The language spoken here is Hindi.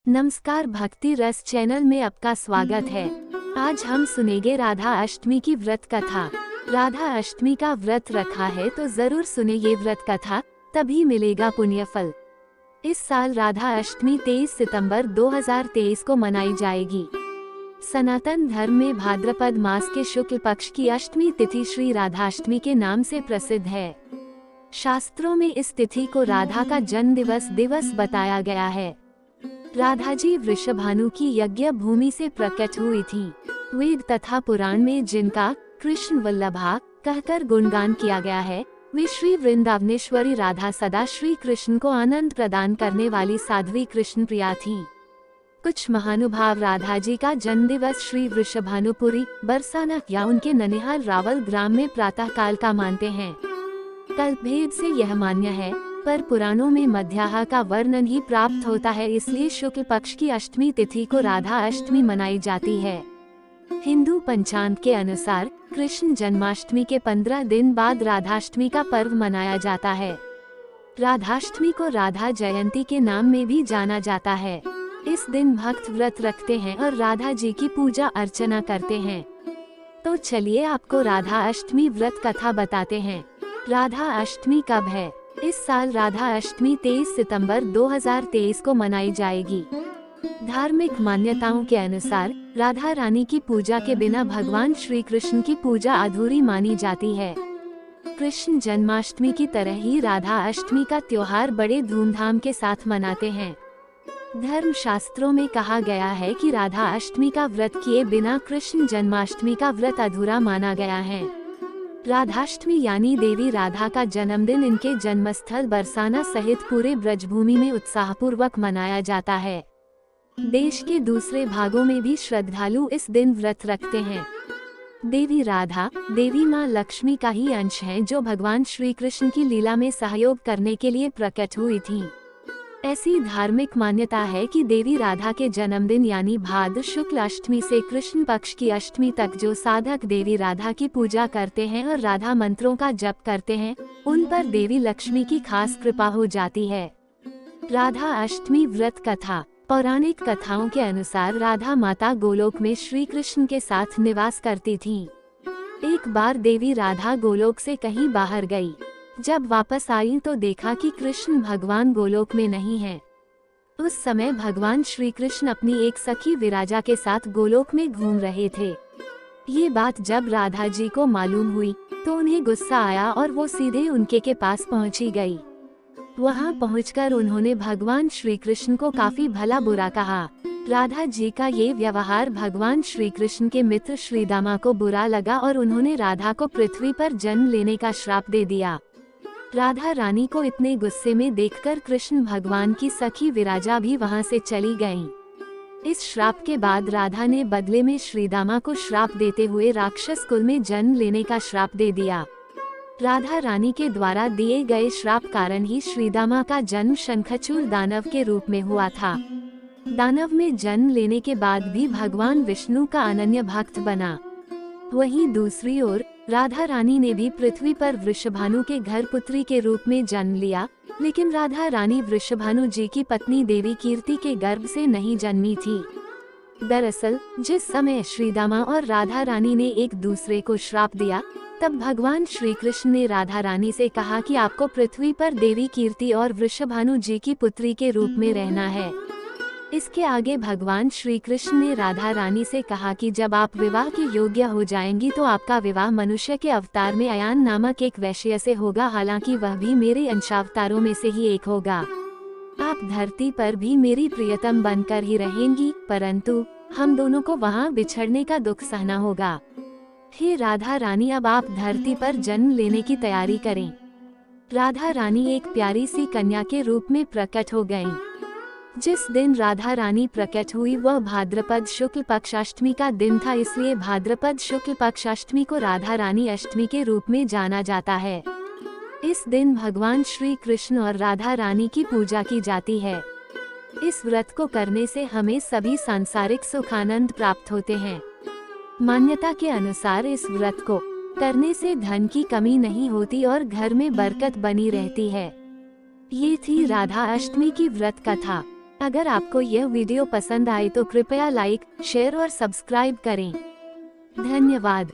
नमस्कार, भक्ति रस चैनल में आपका स्वागत है। आज हम सुनेंगे राधा अष्टमी की व्रत कथा। राधा अष्टमी का व्रत रखा है तो जरूर सुने ये व्रत कथा, तभी मिलेगा पुण्य फल। इस साल राधा अष्टमी 23 सितंबर 2023 को मनाई जाएगी। सनातन धर्म में भाद्रपद मास के शुक्ल पक्ष की अष्टमी तिथि श्री राधाष्टमी के नाम से प्रसिद्ध है। शास्त्रों में इस तिथि को राधा का जन्म दिवस बताया गया है। राधा जी वृषभानु की यज्ञ भूमि से प्रकट हुई थी। वेद तथा पुराण में जिनका कृष्ण वल्लभा कहकर गुणगान किया गया है, वे श्री वृंदावनेश्वरी राधा सदा श्री कृष्ण को आनंद प्रदान करने वाली साध्वी कृष्ण प्रिया थी। कुछ महानुभाव राधा जी का जन्म दिवस श्री वृषभानुपुरी बरसाना या उनके ननिहाल रावल ग्राम में प्रातः काल का मानते हैं। कल्पभेद से यह मान्य है, पर पुराणों में मध्याह्न का वर्णन ही प्राप्त होता है, इसलिए शुक्ल पक्ष की अष्टमी तिथि को राधा अष्टमी मनाई जाती है। हिंदू पंचांग के अनुसार कृष्ण जन्माष्टमी के 15 दिन बाद राधाष्टमी का पर्व मनाया जाता है। राधाष्टमी को राधा जयंती के नाम में भी जाना जाता है। इस दिन भक्त व्रत रखते हैं और राधा जी की पूजा अर्चना करते हैं। तो चलिए आपको राधा अष्टमी व्रत कथा बताते हैं। राधा अष्टमी कब है? इस साल राधा अष्टमी 23 सितंबर 2023 को मनाई जाएगी। धार्मिक मान्यताओं के अनुसार राधा रानी की पूजा के बिना भगवान श्री कृष्ण की पूजा अधूरी मानी जाती है। कृष्ण जन्माष्टमी की तरह ही राधा अष्टमी का त्योहार बड़े धूमधाम के साथ मनाते हैं। धर्म शास्त्रों में कहा गया है कि राधा अष्टमी का व्रत किए बिना कृष्ण जन्माष्टमी का व्रत अधूरा माना गया है। राधाष्टमी यानी देवी राधा का जन्मदिन इनके जन्मस्थल बरसाना सहित पूरे ब्रजभूमि में उत्साहपूर्वक मनाया जाता है। देश के दूसरे भागों में भी श्रद्धालु इस दिन व्रत रखते हैं। देवी राधा देवी माँ लक्ष्मी का ही अंश है, जो भगवान श्री कृष्ण की लीला में सहयोग करने के लिए प्रकट हुई थी। ऐसी धार्मिक मान्यता है कि देवी राधा के जन्मदिन यानी भाद्र शुक्ल अष्टमी से कृष्ण पक्ष की अष्टमी तक जो साधक देवी राधा की पूजा करते हैं और राधा मंत्रों का जप करते हैं, उन पर देवी लक्ष्मी की खास कृपा हो जाती है। राधा अष्टमी व्रत कथा। पौराणिक कथाओं के अनुसार राधा माता गोलोक में श्री कृष्ण के साथ निवास करती थी। एक बार देवी राधा गोलोक से कहीं बाहर गई। जब वापस आई तो देखा कि कृष्ण भगवान गोलोक में नहीं है। उस समय भगवान श्री कृष्ण अपनी एक सखी विराजा के साथ गोलोक में घूम रहे थे। ये बात जब राधा जी को मालूम हुई तो उन्हें गुस्सा आया और वो सीधे उनके के पास पहुंची गई। वहां पहुंचकर उन्होंने भगवान श्री कृष्ण को काफी भला बुरा कहा। राधा जी का ये व्यवहार भगवान श्री कृष्ण के मित्र श्रीदामा को बुरा लगा और उन्होंने राधा को पृथ्वी पर जन्म लेने का श्राप दे दिया। राधा रानी को इतने गुस्से में देखकर कृष्ण भगवान की सखी विराजा भी वहां से चली गईं। इस श्राप के बाद राधा ने बदले में श्रीदामा को श्राप देते हुए राक्षस कुल में जन्म लेने का श्राप दे दिया। राधा रानी के द्वारा दिए गए श्राप कारण ही श्रीदामा का जन्म शंखचूड़ दानव के रूप में हुआ था। दानव में जन्म लेने के बाद भी भगवान विष्णु का अनन्य भक्त बना। वहीं दूसरी ओर राधा रानी ने भी पृथ्वी पर वृषभानु के घर पुत्री के रूप में जन्म लिया, लेकिन राधा रानी वृषभानु जी की पत्नी देवी कीर्ति के गर्भ से नहीं जन्मी थी। दरअसल जिस समय श्रीदामा और राधा रानी ने एक दूसरे को श्राप दिया, तब भगवान श्री कृष्ण ने राधा रानी से कहा कि आपको पृथ्वी पर देवी कीर्ति और वृषभानु जी की पुत्री के रूप में रहना है। इसके आगे भगवान श्री कृष्ण ने राधा रानी से कहा कि जब आप विवाह के योग्य हो जाएंगी तो आपका विवाह मनुष्य के अवतार में अयान नामक एक वैश्य से होगा, हालांकि वह भी मेरे अंशावतारों में से ही एक होगा। आप धरती पर भी मेरी प्रियतम बनकर ही रहेंगी, परंतु हम दोनों को वहाँ बिछड़ने का दुख सहना होगा। हे राधा रानी, अब आप धरती पर जन्म लेने की तैयारी करें। राधा रानी एक प्यारी सी कन्या के रूप में प्रकट हो गयीं। जिस दिन राधा रानी प्रकट हुई वह भाद्रपद शुक्ल पक्ष अष्टमी का दिन था, इसलिए भाद्रपद शुक्ल पक्ष अष्टमी को राधा रानी अष्टमी के रूप में जाना जाता है। इस दिन भगवान श्री कृष्ण और राधा रानी की पूजा की जाती है। इस व्रत को करने से हमें सभी सांसारिक सुख आनंद प्राप्त होते हैं। मान्यता के अनुसार इस व्रत को करने से धन की कमी नहीं होती और घर में बरकत बनी रहती है। ये थी राधा अष्टमी की व्रत कथा। अगर आपको यह वीडियो पसंद आए तो कृपया लाइक, शेयर और सब्सक्राइब करें। धन्यवाद।